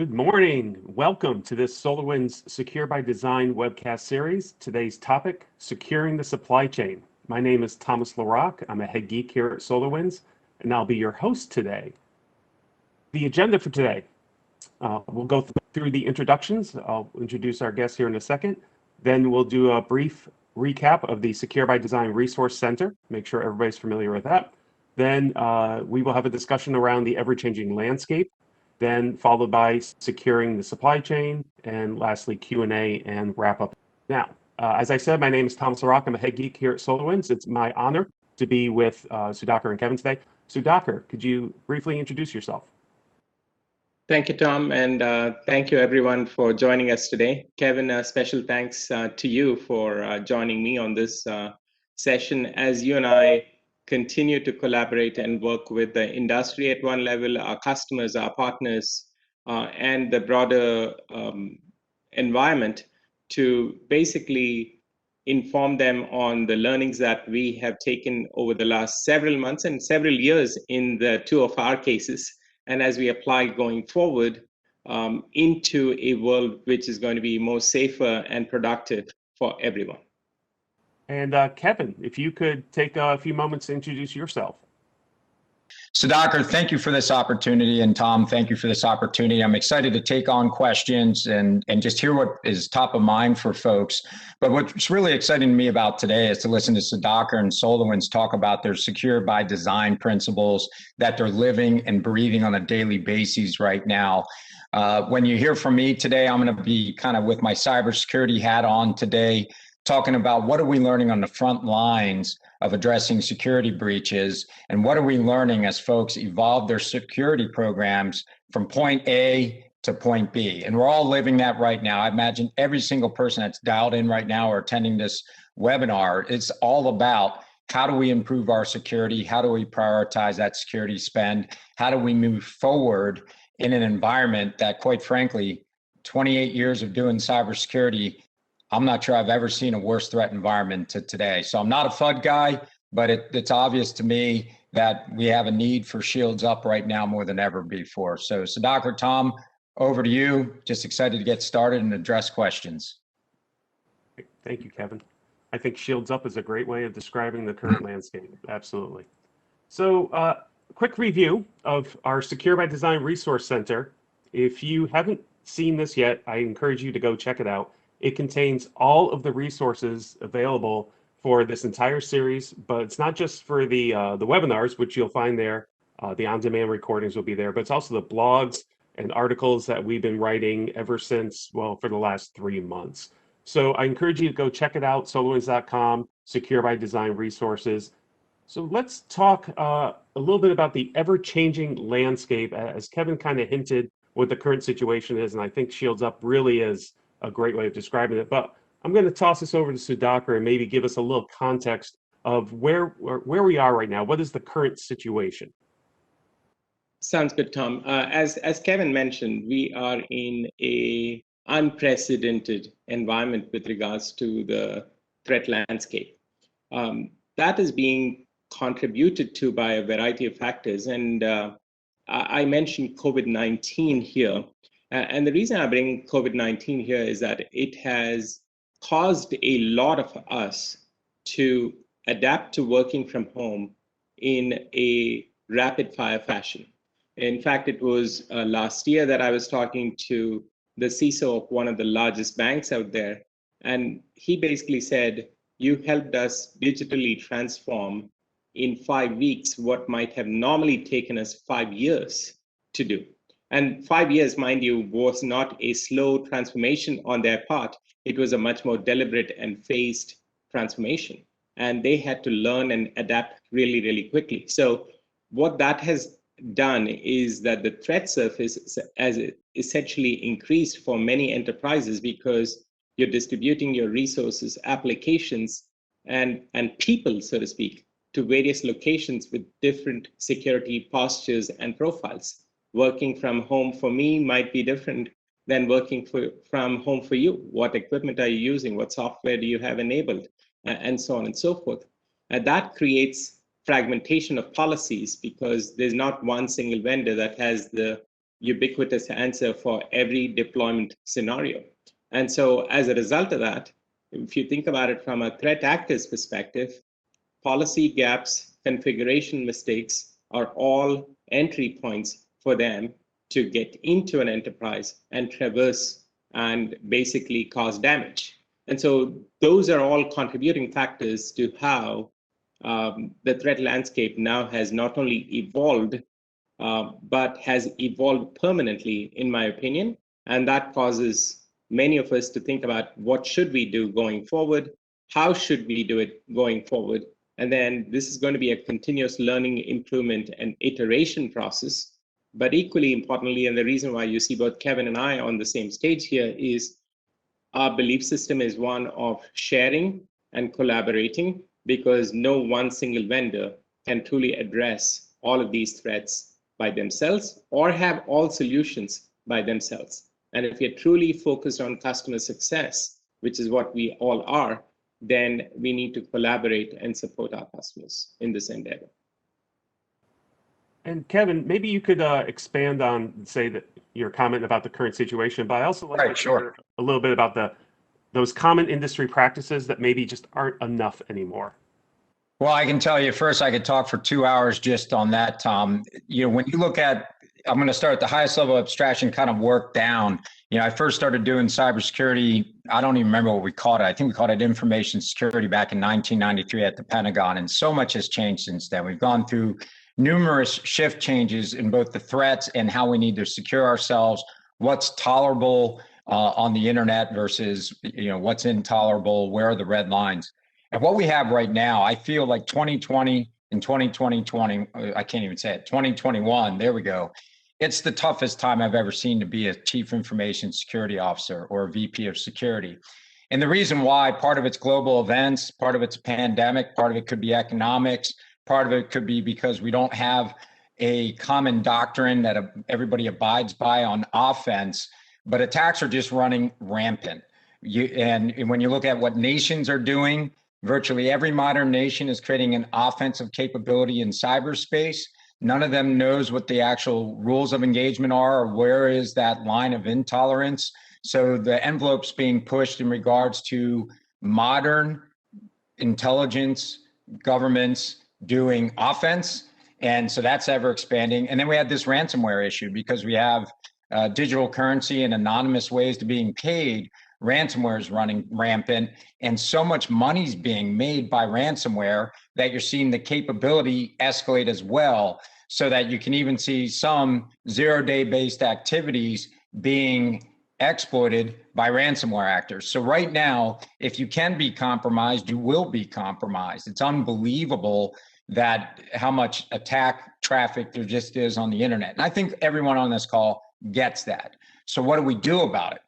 Good morning. Welcome to this SolarWinds Secure by Design webcast series. Today's topic, securing the supply chain. My name is Thomas LaRock. I'm a head geek here at SolarWinds, and I'll be your host today. The agenda for today, we'll go through the introductions. I'll introduce our guests here in a second. Then we'll do a brief recap of the Secure by Design Resource Center, make sure everybody's familiar with that. Then we will have a discussion around the ever-changing landscape, then followed by securing the supply chain, and lastly Q&A and wrap up. Now, as I said, my name is Thomas LaRock. I'm a head geek here at SolarWinds. It's my honor to be with Sudhakar and Kevin today. Sudhakar, could you briefly introduce yourself? Thank you, Tom, and thank you everyone for joining us today. Kevin, a special thanks to you for joining me on this session as you and I continue to collaborate and work with the industry at one level, our customers, our partners, and the broader environment to basically inform them on the learnings that we have taken over the last several months and several years in the two of our cases, and as we apply going forward into a world which is going to be more safer and productive for everyone. And Kevin, if you could take a few moments to introduce yourself. Sudhakar, thank you for this opportunity. And Tom, thank you for this opportunity. I'm excited to take on questions and just hear what is top of mind for folks. But what's really exciting to me about today is to listen to Sudhakar and SolarWinds talk about their secure by design principles that they're living and breathing on a daily basis right now. When you hear from me today, I'm going to be kind of with my cybersecurity hat on today, talking about what are we learning on the front lines of addressing security breaches, and what are we learning as folks evolve their security programs from point A to point B. And we're all living that right now. I imagine every single person that's dialed in right now or attending this webinar, it's all about how do we improve our security? How do we prioritize that security spend? How do we move forward in an environment that, quite frankly, 28 years of doing cybersecurity, I'm not sure I've ever seen a worse threat environment to today. So I'm not a FUD guy, but it's obvious to me that we have a need for shields up right now more than ever before. So Sudhakar, Tom, over to you. Just excited to get started and address questions. Thank you, Kevin. I think shields up is a great way of describing the current landscape. Absolutely. So quick review of our Secure by Design Resource Center. If you haven't seen this yet, I encourage you to go check it out. It contains all of the resources available for this entire series, but it's not just for the webinars, which you'll find there. The on-demand recordings will be there, but it's also the blogs and articles that we've been writing ever since, well, for the last 3 months. So I encourage you to go check it out, SolarWinds.com, Secure by Design Resources. So let's talk a little bit about the ever-changing landscape, as Kevin kind of hinted what the current situation is, and I think Shields Up really is a great way of describing it. But I'm going to toss this over to Sudhakar and maybe give us a little context of where we are right now. What is the current situation? Sounds good, Tom. As Kevin mentioned, we are in a unprecedented environment with regards to the threat landscape. That is being contributed to by a variety of factors. And I mentioned COVID-19 here. And the reason I bring COVID-19 here is that it has caused a lot of us to adapt to working from home in a rapid fire fashion. In fact, it was last year that I was talking to the CISO of one of the largest banks out there. And he basically said, you helped us digitally transform in 5 weeks what might have normally taken us 5 years to do. And 5 years, mind you, was not a slow transformation on their part. It was a much more deliberate and phased transformation. And they had to learn and adapt really, really quickly. So what that has done is that the threat surface has essentially increased for many enterprises because you're distributing your resources, applications, and people, so to speak, to various locations with different security postures and profiles. Working from home for me might be different than working from home for you. What equipment are you using? What software do you have enabled? And so on and so forth. And that creates fragmentation of policies because there's not one single vendor that has the ubiquitous answer for every deployment scenario. And so as a result of that, if you think about it from a threat actor's perspective, policy gaps, configuration mistakes are all entry points for them to get into an enterprise and traverse and basically cause damage. And so those are all contributing factors to how the threat landscape now has not only evolved, but has evolved permanently, in my opinion. And that causes many of us to think about what should we do going forward? How should we do it going forward? And then this is going to be a continuous learning, improvement, and iteration process. But equally importantly, and the reason why you see both Kevin and I on the same stage here is our belief system is one of sharing and collaborating, because no one single vendor can truly address all of these threats by themselves or have all solutions by themselves. And if you're truly focused on customer success, which is what we all are, then we need to collaborate and support our customers in this endeavor. And Kevin, maybe you could expand on, say, that your comment about the current situation, but I also like to hear a little bit about those common industry practices that maybe just aren't enough anymore. Well, I can tell you first, I could talk for 2 hours just on that, Tom. When you look at, I'm going to start at the highest level of abstraction, kind of work down. I first started doing cybersecurity. I don't even remember what we called it. I think we called it information security back in 1993 at the Pentagon. And so much has changed since then. We've gone through numerous shift changes in both the threats and how we need to secure ourselves, what's tolerable on the internet versus what's intolerable, where are the red lines. And what we have right now, I feel like 2020 and 2020, I can't even say it, 2021, there we go. It's the toughest time I've ever seen to be a chief information security officer or a VP of security. And the reason why, part of it's global events, part of it's pandemic, part of it could be economics, part of it could be because we don't have a common doctrine that everybody abides by on offense, but attacks are just running rampant. And when you look at what nations are doing, virtually every modern nation is creating an offensive capability in cyberspace. None of them knows what the actual rules of engagement are or where is that line of intolerance. So the envelope's being pushed in regards to modern intelligence governments doing offense. And so that's ever expanding. And then we had this ransomware issue because we have digital currency and anonymous ways to being paid. Ransomware is running rampant, and so much money's being made by ransomware that you're seeing the capability escalate as well, so that you can even see some zero-day based activities being exploited by ransomware actors. So right now, if you can be compromised, you will be compromised. It's unbelievable that how much attack traffic there just is on the internet. And I think everyone on this call gets that. So what do we do about it?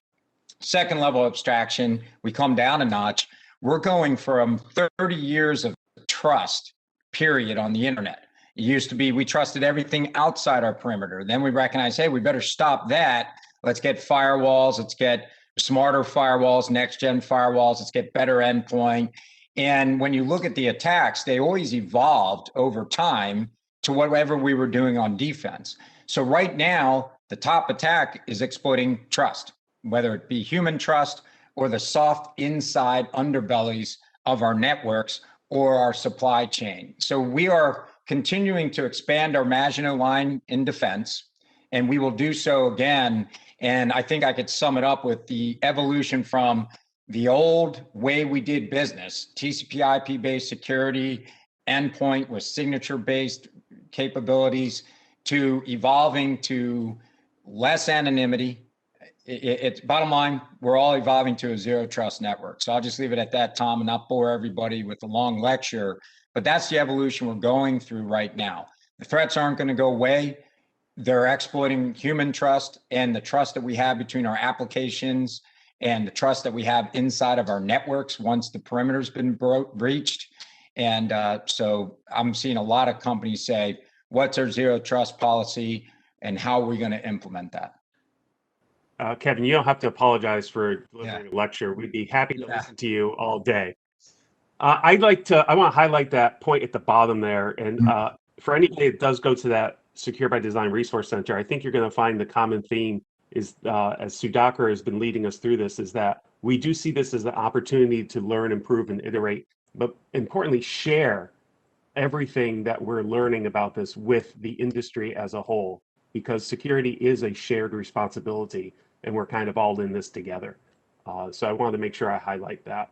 Second level abstraction, we come down a notch. We're going from 30 years of trust, period, on the internet. It used to be we trusted everything outside our perimeter. Then we recognized, hey, we better stop that. Let's get firewalls. Let's get smarter firewalls, next-gen firewalls. Let's get better endpoint. And when you look at the attacks, they always evolved over time to whatever we were doing on defense. So right now, the top attack is exploiting trust, whether it be human trust or the soft inside underbellies of our networks or our supply chain. So we are continuing to expand our Maginot Line in defense, and we will do so again. And I think I could sum it up with the evolution from the old way we did business, TCP IP-based security, endpoint with signature-based capabilities, to evolving to less anonymity. It's bottom line, we're all evolving to a zero trust network. So I'll just leave it at that, Tom, and not bore everybody with a long lecture, but that's the evolution we're going through right now. The threats aren't going to go away. They're exploiting human trust and the trust that we have between our applications and the trust that we have inside of our networks once the perimeter's been breached. And so I'm seeing a lot of companies say, what's our zero trust policy and how are we going to implement that? Kevin, you don't have to apologize for delivering a lecture. We'd be happy to listen to you all day. I want to highlight that point at the bottom there. And for anybody that does go to that Secure by Design Resource Center, I think you're going to find the common theme is, as Sudhakar has been leading us through this, is that we do see this as an opportunity to learn, improve, and iterate, but importantly, share everything that we're learning about this with the industry as a whole, because security is a shared responsibility, and we're kind of all in this together. So I wanted to make sure I highlight that.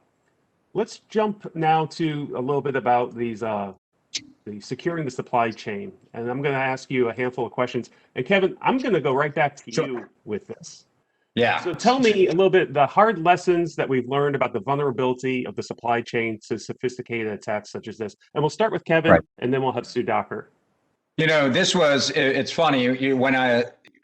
Let's jump now to a little bit about these the securing the supply chain, and I'm going to ask you a handful of questions. And Kevin, I'm going to go right back to you with this. Yeah. So tell me a little bit the hard lessons that we've learned about the vulnerability of the supply chain to sophisticated attacks such as this. And we'll start with Kevin, Right. and then we'll have Sudhakar. You know, it's funny,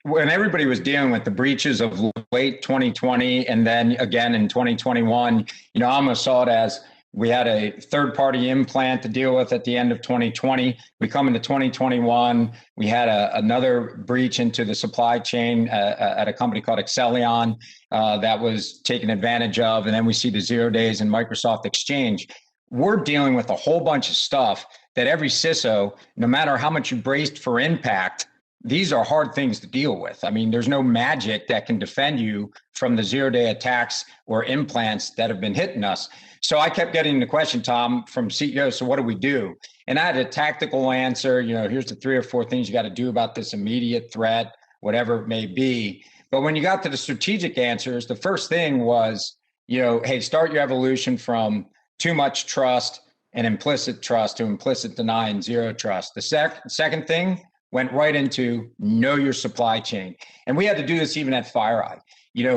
when everybody was dealing with the breaches of late 2020 and then again in 2021, I almost saw it as we had a third-party implant to deal with at the end of 2020. We come into 2021, we had another breach into the supply chain at a company called Excellion that was taken advantage of, and then we see the 0 days in Microsoft Exchange. We're dealing with a whole bunch of stuff that every CISO, no matter how much you braced for impact, these are hard things to deal with. I mean, there's no magic that can defend you from the 0 day attacks or implants that have been hitting us. So I kept getting the question, Tom, from CEOs, so what do we do? And I had a tactical answer, here's the 3 or 4 things you got to do about this immediate threat, whatever it may be. But when you got to the strategic answers, the first thing was, hey, start your evolution from too much trust and implicit trust to implicit deny and zero trust. The second thing went right into know your supply chain. And we had to do this even at FireEye.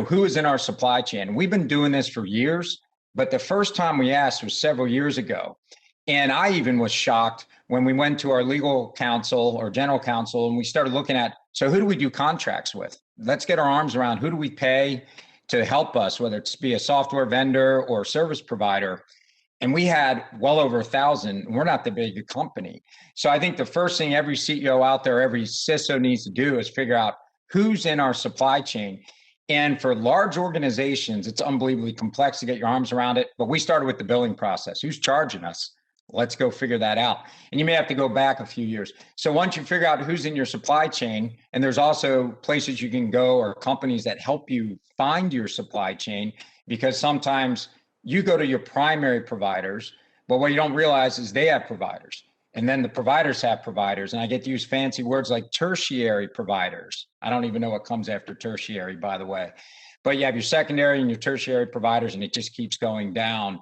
Who is in our supply chain? We've been doing this for years, but the first time we asked was several years ago. And I even was shocked when we went to our legal counsel or general counsel and we started looking at, so who do we do contracts with? Let's get our arms around who do we pay to help us, whether it's be a software vendor or service provider. And we had well over 1,000. We're not the big company. So I think the first thing every CEO out there, every CISO needs to do is figure out who's in our supply chain. And for large organizations, it's unbelievably complex to get your arms around it. But we started with the billing process. Who's charging us? Let's go figure that out. And you may have to go back a few years. So once you figure out who's in your supply chain, and there's also places you can go or companies that help you find your supply chain, because sometimes you go to your primary providers, but what you don't realize is they have providers. And then the providers have providers. And I get to use fancy words like tertiary providers. I don't even know what comes after tertiary, by the way. But you have your secondary and your tertiary providers, and it just keeps going down.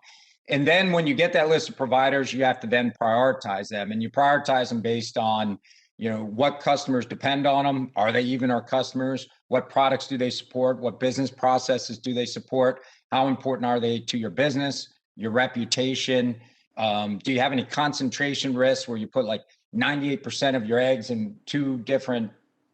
And then when you get that list of providers, you have to then prioritize them. And you prioritize them based on, what customers depend on them. Are they even our customers? What products do they support? What business processes do they support? How important are they to your business, your reputation? Do you have any concentration risks where you put like 98% of your eggs in 2 different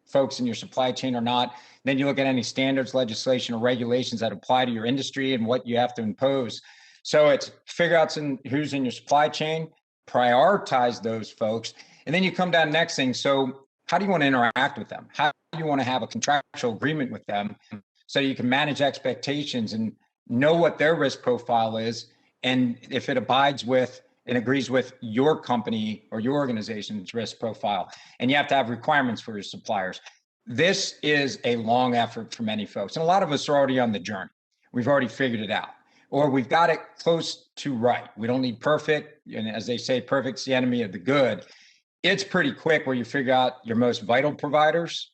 folks in your supply chain or not? Then you look at any standards, legislation, or regulations that apply to your industry and what you have to impose. So it's figure out who's in your supply chain, prioritize those folks, and then you come down to the next thing. So how do you want to interact with them? How do you want to have a contractual agreement with them so you can manage expectations and know what their risk profile is, and if it abides with and agrees with your company or your organization's risk profile. And you have to have requirements for your suppliers. This is a long effort for many folks. And a lot of us are already on the journey. We've already figured it out, or we've got it close to right. We don't need perfect. And as they say, perfect's the enemy of the good. It's pretty quick where you figure out your most vital providers.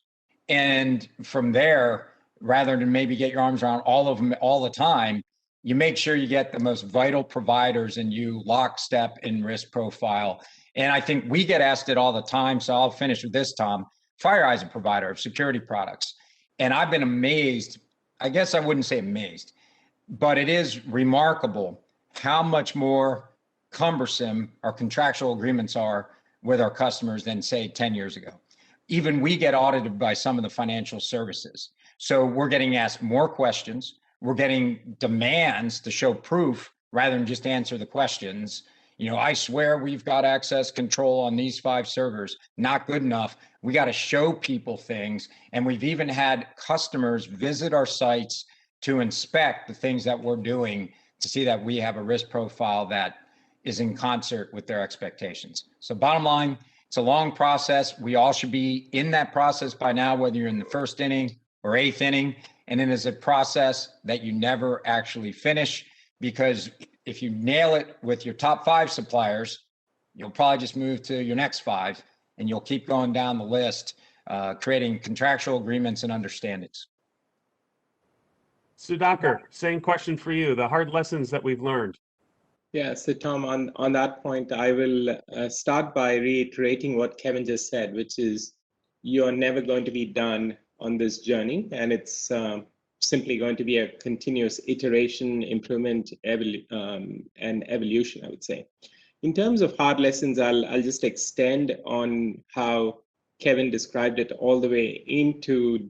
And from there, rather than maybe get your arms around all of them all the time, you make sure you get the most vital providers and you lockstep in risk profile. And I think we get asked it all the time. So I'll finish with this, Tom. FireEye is a provider of security products. And I've been amazed, I guess I wouldn't say amazed, but it is remarkable how much more cumbersome our contractual agreements are with our customers than say 10 years ago. Even we get audited by some of the financial services. So we're getting asked more questions. We're getting demands to show proof rather than just answer the questions. I swear we've got access control on these 5 servers. Not good enough. We got to show people things. And we've even had customers visit our sites to inspect the things that we're doing to see that we have a risk profile that is in concert with their expectations. So bottom line, It's a long process. We all should be in that process by now, whether you're in the first inning or eighth inning. And it is a process that you never actually finish, because if you nail it with your top 5 suppliers, you'll probably just move to your next 5 and you'll keep going down the list, creating contractual agreements and understandings. Sudhakar, same question for you, the hard lessons that we've learned. Yeah, so Tom, on that point, I will start by reiterating what Kevin just said, which is you're never going to be done on this journey, and it's simply going to be a continuous iteration, improvement, and evolution, I would say. In terms of hard lessons, I'll just extend on how Kevin described it all the way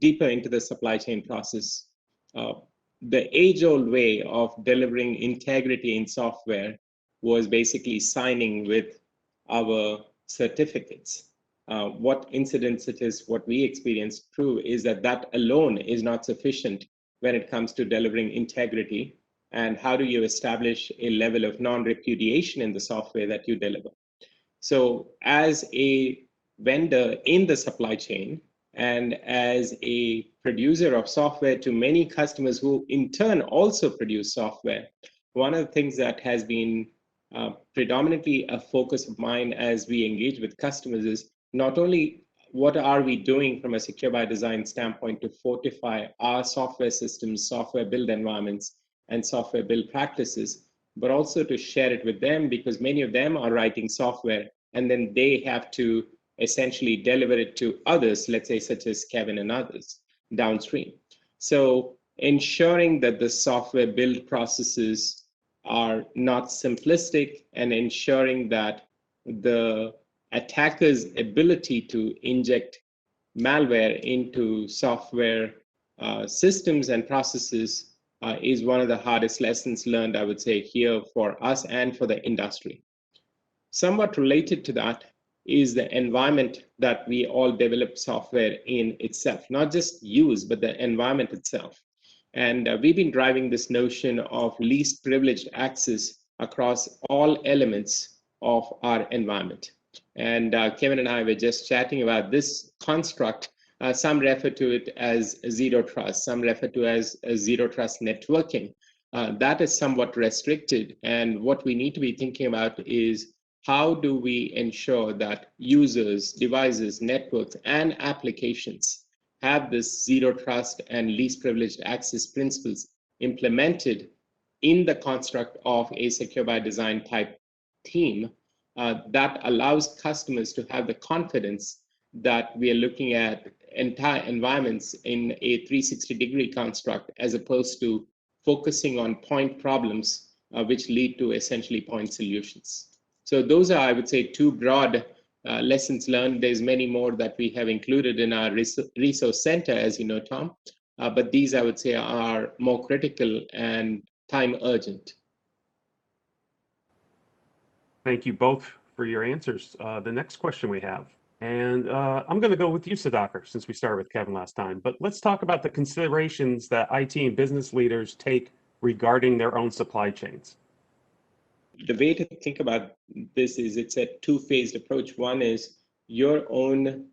deeper into the supply chain process. The age-old way of delivering integrity in software was basically signing with our certificates. What incidents such as what we experienced prove is that alone is not sufficient when it comes to delivering integrity. And how do you establish a level of non-repudiation in the software that you deliver? So as a vendor in the supply chain, and as a producer of software to many customers who in turn also produce software, one of the things that has been predominantly a focus of mine as we engage with customers is not only what are we doing from a secure by design standpoint to fortify our software systems, software build environments, and software build practices, but also to share it with them, because many of them are writing software and then they have to essentially deliver it to others, let's say such as Kevin and others downstream. So ensuring that the software build processes are not simplistic, and ensuring that the attacker's ability to inject malware into software systems and processes is one of the hardest lessons learned, I would say, here for us and for the industry. Somewhat related to that is the environment that we all develop software in itself, not just use, but the environment itself. And we've been driving this notion of least privileged access across all elements of our environment. And Kevin and I were just chatting about this construct. Some refer to it as zero trust, some refer to it as zero trust networking. That is somewhat restricted. And what we need to be thinking about is how do we ensure that users, devices, networks, and applications have this zero trust and least privileged access principles implemented in the construct of a secure by design type team that allows customers to have the confidence that we are looking at entire environments in a 360-degree construct, as opposed to focusing on point problems, which lead to essentially point solutions. So those are, I would say, 2 broad lessons learned. There's many more that we have included in our resource center, as you know, Tom. But these, I would say, are more critical and time urgent. Thank you both for your answers. The next question we have, and I'm going to go with you, Sudhakar, since we started with Kevin last time. But let's talk about the considerations that IT and business leaders take regarding their own supply chains. The way to think about this is it's a 2-phased approach. One is your own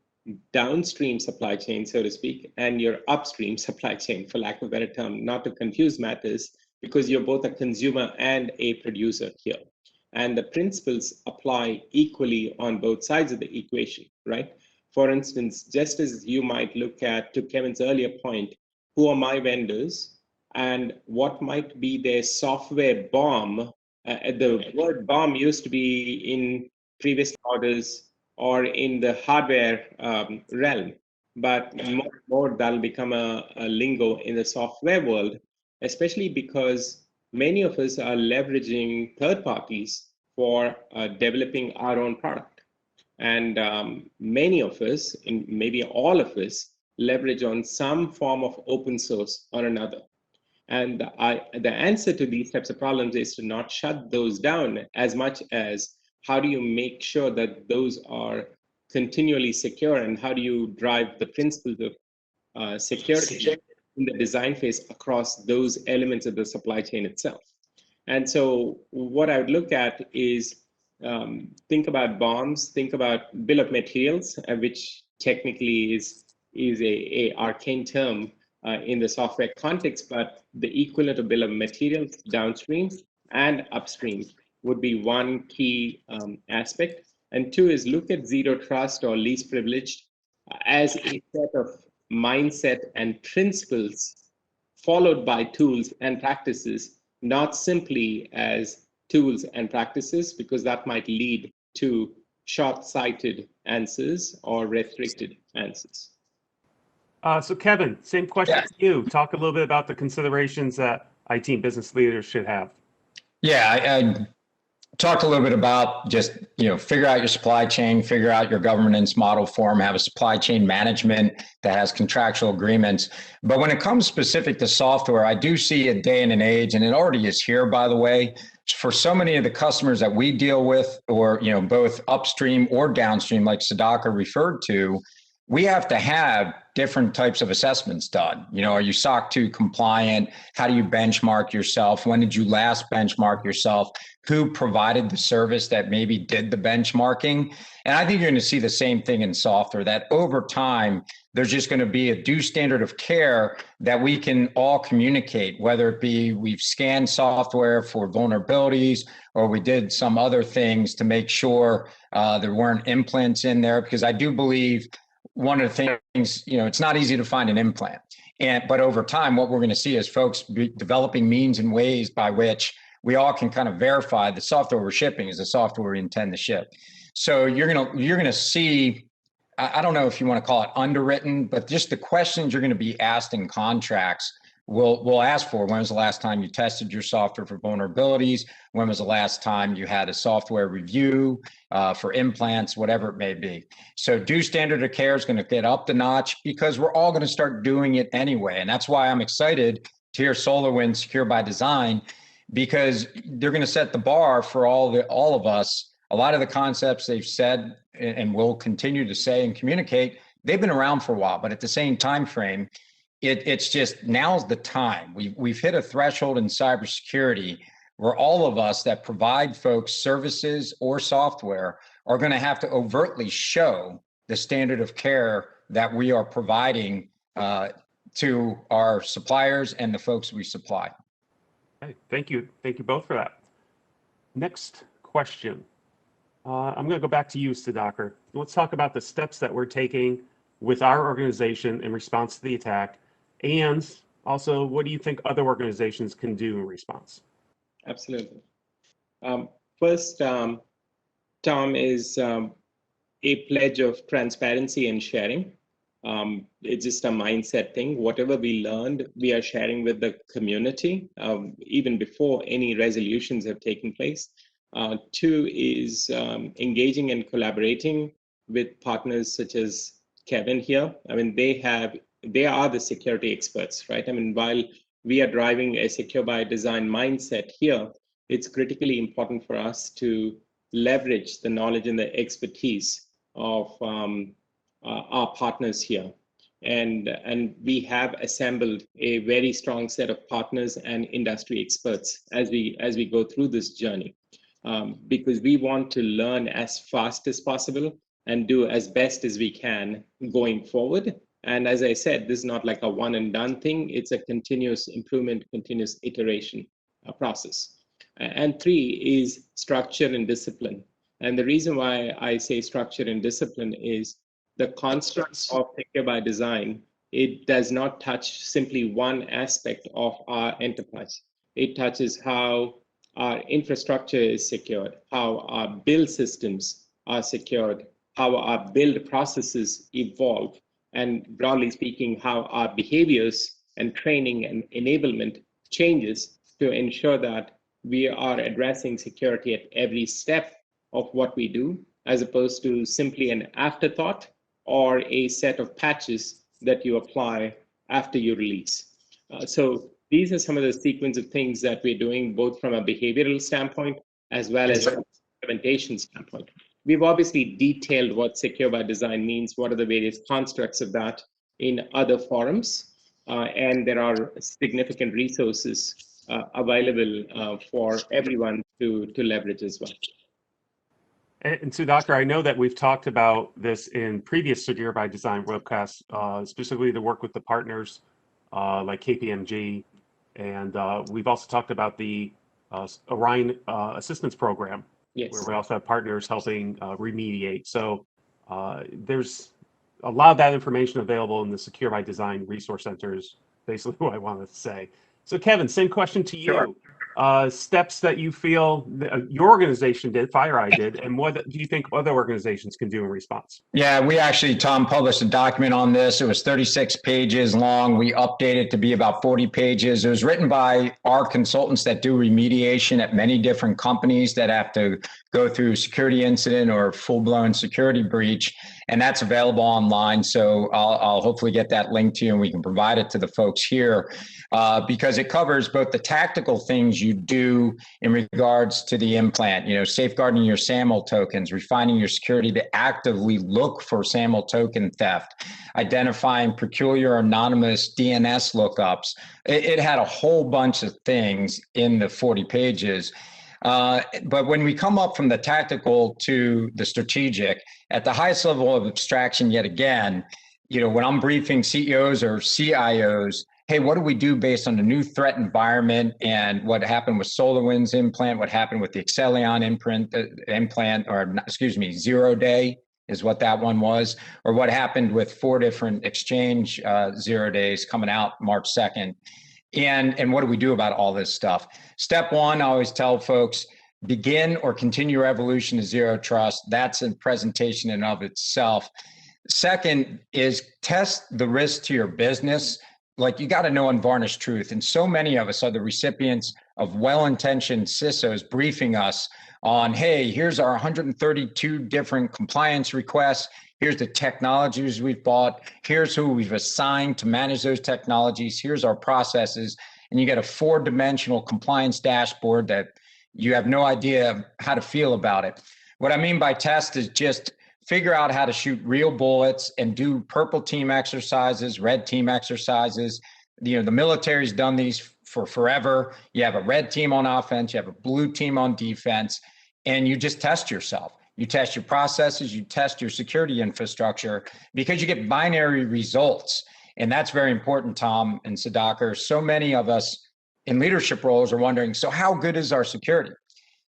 downstream supply chain, so to speak, and your upstream supply chain, for lack of a better term, not to confuse matters, because you're both a consumer and a producer here. And the principles apply equally on both sides of the equation, right? For instance, just as you might look at, to Kevin's earlier point, who are my vendors and what might be their software BOM. The word BOM used to be in previous orders or in the hardware realm, but more that'll become a lingo in the software world, especially because many of us are leveraging third parties for developing our own product. And many of us, and maybe all of us, leverage on some form of open source or another. And the answer to these types of problems is to not shut those down as much as how do you make sure that those are continually secure, and how do you drive the principles of security in the design phase across those elements of the supply chain itself. And so what I would look at is think about bombs, think about bill of materials, which technically is a arcane term in the software context, but the equivalent of bill of materials downstream and upstream would be one key aspect. And two is look at zero trust or least privileged as a set of mindset and principles followed by tools and practices, not simply as tools and practices, because that might lead to short-sighted answers or restricted answers. So Kevin, same question to you. Talk a little bit about the considerations that IT and business leaders should have. Yeah, I talked a little bit about just, figure out your supply chain, figure out your governance model form, have a supply chain management that has contractual agreements. But when it comes specific to software, I do see a day and an age, and it already is here, by the way, for so many of the customers that we deal with, or, both upstream or downstream, like Sudhakar referred to, we have to have different types of assessments done. Are you SOC 2 compliant? How do you benchmark yourself? When did you last benchmark yourself? Who provided the service that maybe did the benchmarking? And I think you're going to see the same thing in software, that over time, there's just going to be a due standard of care that we can all communicate, whether it be we've scanned software for vulnerabilities or we did some other things to make sure there weren't implants in there, because I do believe one of the things, it's not easy to find an implant. But over time, what we're going to see is folks developing means and ways by which we all can kind of verify the software we're shipping is the software we intend to ship. So you're going to see, I don't know if you want to call it underwritten, but just the questions you're going to be asked in contracts we'll ask for. When was the last time you tested your software for vulnerabilities? When was the last time you had a software review for implants, whatever it may be? So due standard of care is going to get up the notch because we're all going to start doing it anyway. And that's why I'm excited to hear SolarWinds Secure by Design, because they're going to set the bar for all of us. A lot of the concepts they've said and will continue to say and communicate, they've been around for a while, but at the same time frame, it's just now's the time. We've hit a threshold in cybersecurity where all of us that provide folks services or software are going to have to overtly show the standard of care that we are providing to our suppliers and the folks we supply. Okay, thank you both for that. Next question. I'm going to go back to you, Sudhakar. Let's talk about the steps that we're taking with our organization in response to the attack. And also, what do you think other organizations can do in response? Absolutely. First, Tom, is a pledge of transparency and sharing. It's just a mindset thing. Whatever we learned, we are sharing with the community, even before any resolutions have taken place. Two is engaging and collaborating with partners such as Kevin here. I mean, they are the security experts, right? I mean, while we are driving a secure by design mindset here, it's critically important for us to leverage the knowledge and the expertise of our partners here. And we have assembled a very strong set of partners and industry experts as we go through this journey, because we want to learn as fast as possible and do as best as we can going forward. And as I said, this is not like a one and done thing. It's a continuous improvement, continuous iteration process. And three is structure and discipline. And the reason why I say structure and discipline is the constructs of Secure by Design. It does not touch simply one aspect of our enterprise. It touches how our infrastructure is secured, how our build systems are secured, how our build processes evolve, and broadly speaking, how our behaviors and training and enablement changes to ensure that we are addressing security at every step of what we do, as opposed to simply an afterthought or a set of patches that you apply after you release. So these are some of the sequence of things that we're doing, both from a behavioral standpoint as well as from an implementation standpoint. We've obviously detailed what Secure by Design means, what are the various constructs of that in other forums, and there are significant resources available for everyone to leverage as well. And Sudhakar, I know that we've talked about this in previous Secure by Design webcasts, specifically to work with the partners like KPMG, and we've also talked about the Orion Assistance Program, Yes. where we also have partners helping remediate. So there's a lot of that information available in the Secure by Design Resource Center is basically what I wanted to say. So Kevin, same question to you. Sure. Steps that you feel that your organization did, FireEye did, and what do you think other organizations can do in response? Yeah, we actually, Tom, published a document on this. It was 36 pages long. We updated it to be about 40 pages. It was written by our consultants that do remediation at many different companies that have to go through security incident or full-blown security breach, and that's available online. So I'll hopefully get that link to you, and we can provide it to the folks here because it covers both the tactical things you do in regards to the implant, safeguarding your SAML tokens, refining your security to actively look for SAML token theft, identifying peculiar anonymous DNS lookups. It had a whole bunch of things in the 40 pages. But when we come up from the tactical to the strategic, at the highest level of abstraction, yet again, when I'm briefing CEOs or CIOs, hey, what do we do based on the new threat environment and what happened with SolarWinds implant, what happened with the Excellion implant, or excuse me, 0 day is what that one was, or what happened with 4 different Exchange 0 days coming out March 2nd. And what do we do about all this stuff? Step one, I always tell folks, begin or continue your evolution to zero trust. That's a presentation in of itself. Second is test the risk to your business. Like, you got to know unvarnished truth. And so many of us are the recipients of well-intentioned CISOs briefing us on, hey, here's our 132 different compliance requests. Here's the technologies we've bought. Here's who we've assigned to manage those technologies. Here's our processes. And you get a 4-dimensional compliance dashboard that you have no idea how to feel about it. What I mean by test is just figure out how to shoot real bullets and do purple team exercises, red team exercises. The military's done these for forever. You have a red team on offense, you have a blue team on defense, and you just test yourself. You test your processes, you test your security infrastructure, because you get binary results. And that's very important, Tom and Sudhakar. So many of us in leadership roles are wondering, so how good is our security?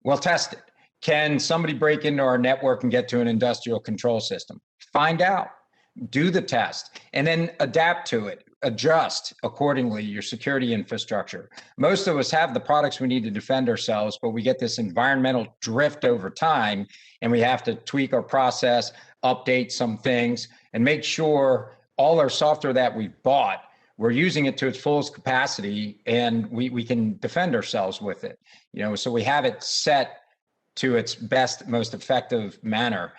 Well, test it. Can somebody break into our network and get to an industrial control system? Find out, do the test, and then adapt to it. Adjust accordingly your security infrastructure. Most of us have the products we need to defend ourselves, but we get this environmental drift over time, and we have to tweak our process, update some things, and make sure all our software that we've bought, we're using it to its fullest capacity, and we can defend ourselves with it. So we have it set to its best, most effective manner.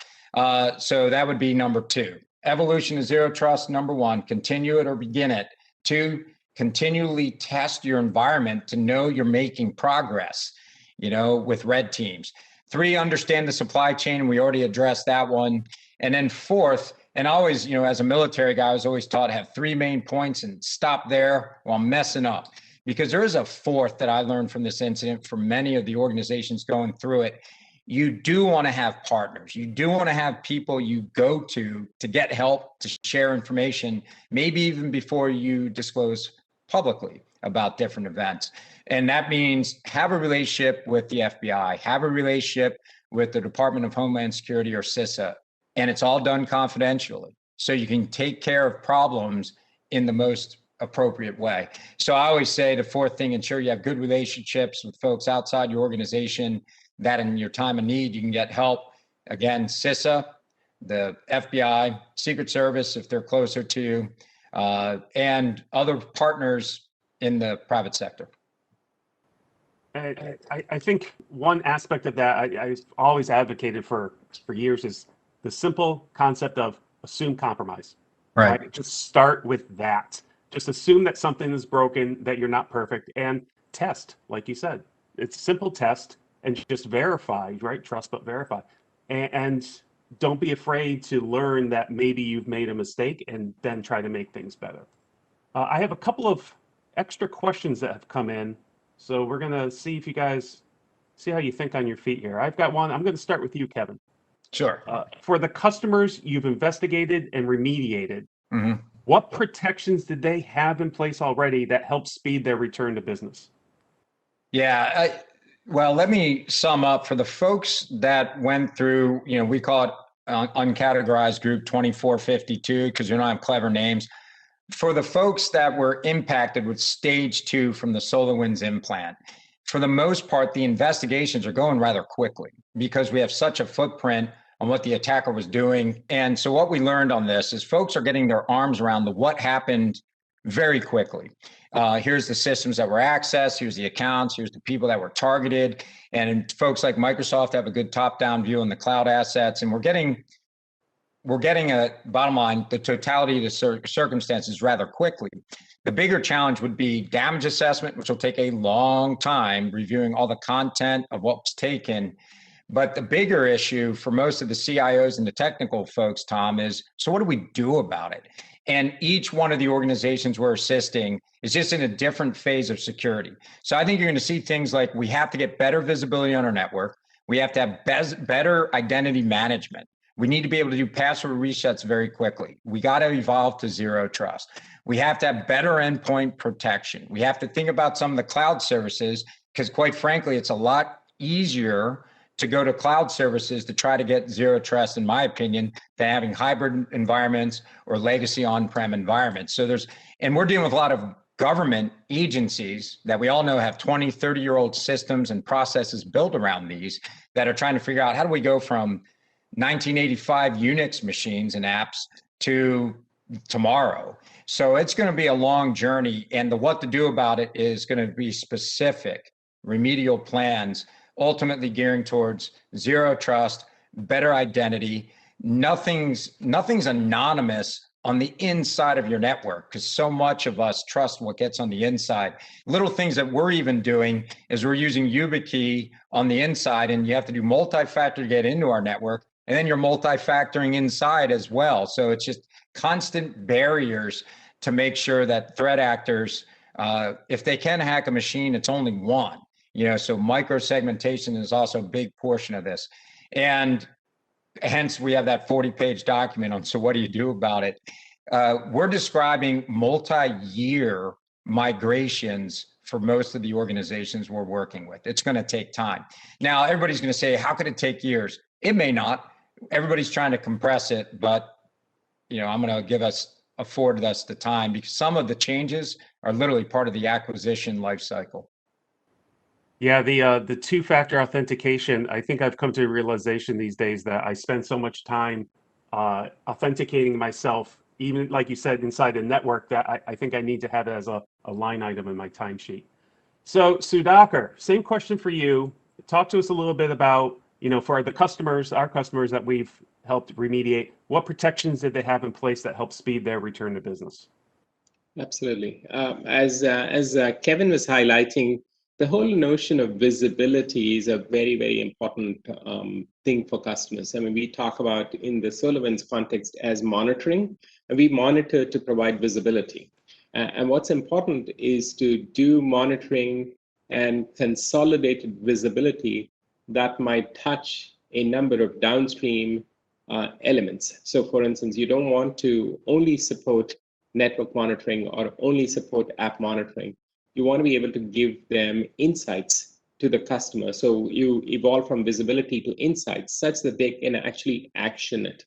So that would be number 2. Evolution to zero trust, number 1, continue it or begin it. 2, continually test your environment to know you're making progress, with red teams. 3, understand the supply chain. We already addressed that one. And then 4th, and always, as a military guy, I was always taught to have 3 main points and stop there while I'm messing up. Because there is a 4th that I learned from this incident from many of the organizations going through it. You do want to have partners. You do want to have people you go to get help, to share information, maybe even before you disclose publicly about different events. And that means have a relationship with the FBI, have a relationship with the Department of Homeland Security or CISA, and it's all done confidentially. So you can take care of problems in the most appropriate way. So I always say the 4th thing, ensure you have good relationships with folks outside your organization, that in your time of need, you can get help. Again, CISA, the FBI, Secret Service, if they're closer to you, and other partners in the private sector. I think one aspect of that I've always advocated for years is the simple concept of assume compromise. Right? Just start with that. Just assume that something is broken, that you're not perfect, and test, like you said. It's a simple test, and just verify, right? Trust but verify. And don't be afraid to learn that maybe you've made a mistake and then try to make things better. I have a couple of extra questions that have come in. So we're going to see if you guys see how you think on your feet here. I've got one. I'm going to start with you, Kevin. Sure. For the customers you've investigated and remediated, what protections did they have in place already that helped speed their return to business? Yeah, well, let me sum up for the folks that went through, we call it uncategorized group 2452 because we don't have clever names. For the folks that were impacted with stage 2 from the SolarWinds implant, for the most part, the investigations are going rather quickly because we have such a footprint on what the attacker was doing. And so what we learned on this is folks are getting their arms around the what happened very quickly. Here's the systems that were accessed, here's the accounts, here's the people that were targeted. And folks like Microsoft have a good top-down view on the cloud assets. And we're getting a bottom line, the totality of the circumstances rather quickly. The bigger challenge would be damage assessment, which will take a long time, reviewing all the content of what was taken. But the bigger issue for most of the CIOs and the technical folks, Tom, is, so what do we do about it? And each one of the organizations we're assisting is just in a different phase of security. So I think you're going to see things like we have to get better visibility on our network. We have to have better identity management. We need to be able to do password resets very quickly. We got to evolve to zero trust. We have to have better endpoint protection. We have to think about some of the cloud services because, quite frankly, it's a lot easier to go to cloud services to try to get zero trust, in my opinion, than having hybrid environments or legacy on-prem environments. And we're dealing with a lot of government agencies that we all know have 20, 30-year-old systems and processes built around these that are trying to figure out how do we go from 1985 Unix machines and apps to tomorrow. So it's going to be a long journey, and the what to do about it is going to be specific remedial plans, ultimately gearing towards zero trust, better identity. Nothing's anonymous on the inside of your network because so much of us trust what gets on the inside. Little things that we're even doing is we're using YubiKey on the inside, and you have to do multi-factor to get into our network, and then you're multi-factoring inside as well. So it's just constant barriers to make sure that threat actors, if they can hack a machine, it's only one. So micro-segmentation is also a big portion of this. And hence we have that 40-page document on, so what do you do about it? We're describing multi-year migrations for most of the organizations we're working with. It's going to take time. Now, everybody's going to say, how could it take years? It may not. Everybody's trying to compress it, but I'm going to afford us the time because some of the changes are literally part of the acquisition lifecycle. Yeah, the two-factor authentication, I think I've come to a realization these days that I spend so much time authenticating myself, even like you said, inside a network, that I think I need to have it as a line item in my timesheet. So Sudhakar, same question for you. Talk to us a little bit about, for the customers, our customers that we've helped remediate, what protections did they have in place that helped speed their return to business? Absolutely. As Kevin was highlighting, the whole notion of visibility is a very, very important thing for customers. I mean, we talk about in the SolarWinds context as monitoring, and we monitor to provide visibility. And what's important is to do monitoring and consolidated visibility that might touch a number of downstream elements. So for instance, you don't want to only support network monitoring or only support app monitoring. You want to be able to give them insights to the customer. So you evolve from visibility to insights such that they can actually action it.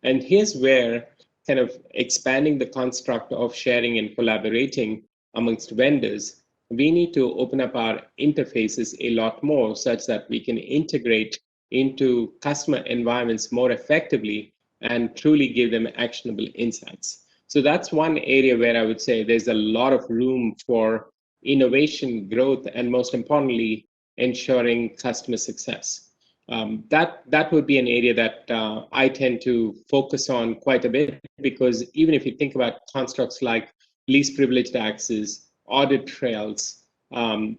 And here's where kind of expanding the construct of sharing and collaborating amongst vendors, we need to open up our interfaces a lot more such that we can integrate into customer environments more effectively and truly give them actionable insights. So that's one area where I would say there's a lot of room for innovation, growth, and most importantly, ensuring customer success. That would be an area that I tend to focus on quite a bit, because even if you think about constructs like least privileged access, audit trails,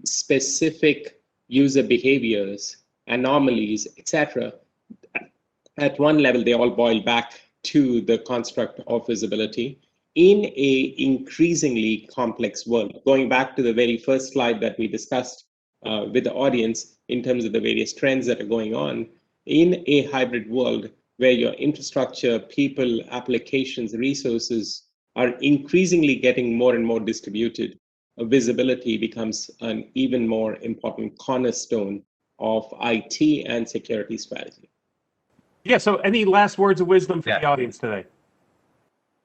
specific user behaviors, anomalies, etc., at one level, they all boil back to the construct of visibility in a increasingly complex world. Going back to the very first slide that we discussed with the audience in terms of the various trends that are going on, in a hybrid world where your infrastructure, people, applications, resources are increasingly getting more and more distributed, visibility becomes an even more important cornerstone of IT and security strategy. Yeah, so any last words of wisdom for the audience today?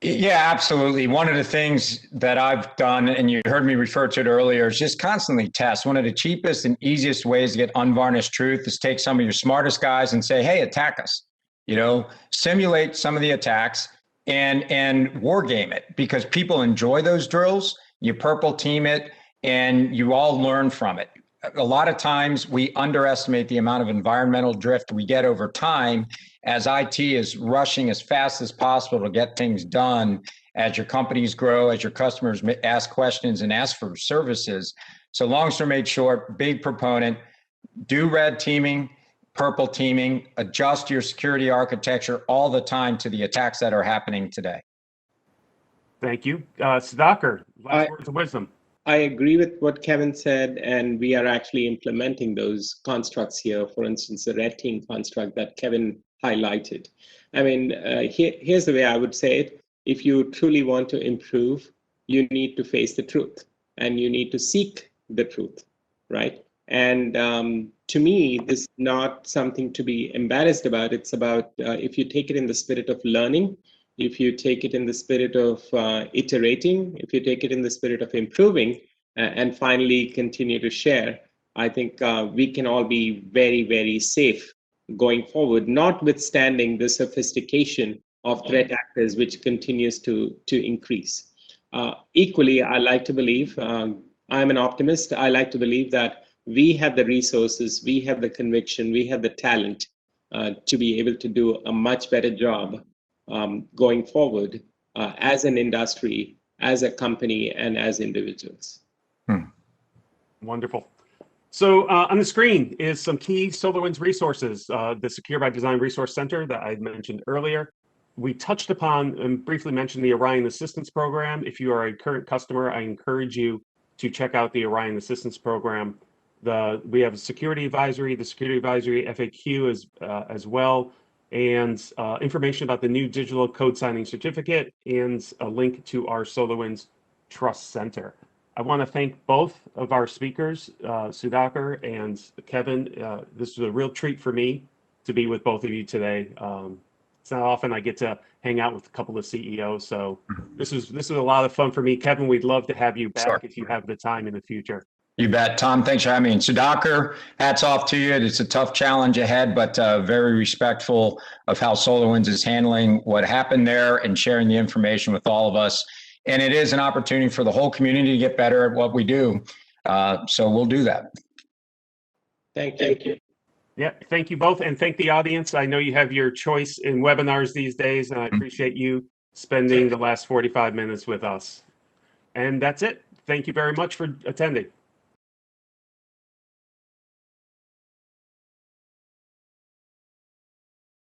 Yeah, absolutely. One of the things that I've done, and you heard me refer to it earlier, is just constantly test. One of the cheapest and easiest ways to get unvarnished truth is take some of your smartest guys and say, hey, attack us. You know, simulate some of the attacks and war game it, because people enjoy those drills. You purple team it and you all learn from it. A lot of times we underestimate the amount of environmental drift we get over time as IT is rushing as fast as possible to get things done as your companies grow, as your customers ask questions and ask for services. So long story made short, big proponent, do red teaming, purple teaming, adjust your security architecture all the time to the attacks that are happening today. Thank you. Sudhakar, last words of wisdom. I agree with what Kevin said, and we are actually implementing those constructs here. For instance, the red team construct that Kevin highlighted. I mean, here's the way I would say it. If you truly want to improve, you need to face the truth and you need to seek the truth, right? And to me, this is not something to be embarrassed about. It's about if you take it in the spirit of learning, if you take it in the spirit of iterating, if you take it in the spirit of improving, and finally continue to share, I think we can all be very, very safe going forward, notwithstanding the sophistication of threat actors, which continues to increase. Equally, I like to believe, I'm an optimist, I like to believe that we have the resources, we have the conviction, we have the talent to be able to do a much better job going forward as an industry, as a company, and as individuals. Wonderful. So on the screen is some key SolarWinds resources, the Secure by Design Resource Center that I mentioned earlier. We touched upon and briefly mentioned the Orion Assistance Program. If you are a current customer, I encourage you to check out the Orion Assistance Program. We have a security advisory, the security advisory FAQ as well, and information about the new digital code signing certificate and a link to our SolarWinds Trust Center. I want to thank both of our speakers, Sudhakar and Kevin. This was a real treat for me to be with both of you today. It's not often I get to hang out with a couple of CEOs, so this was a lot of fun for me. Kevin, we'd love to have you back if you have the time in the future. You bet, Tom. Thanks for having me. And Sudhakar, hats off to you. It's a tough challenge ahead, but very respectful of how SolarWinds is handling what happened there and sharing the information with all of us. And it is an opportunity for the whole community to get better at what we do. So we'll do that. Thank you. Yeah, thank you both. And thank the audience. I know you have your choice in webinars these days, and I appreciate you spending the last 45 minutes with us. And that's it. Thank you very much for attending.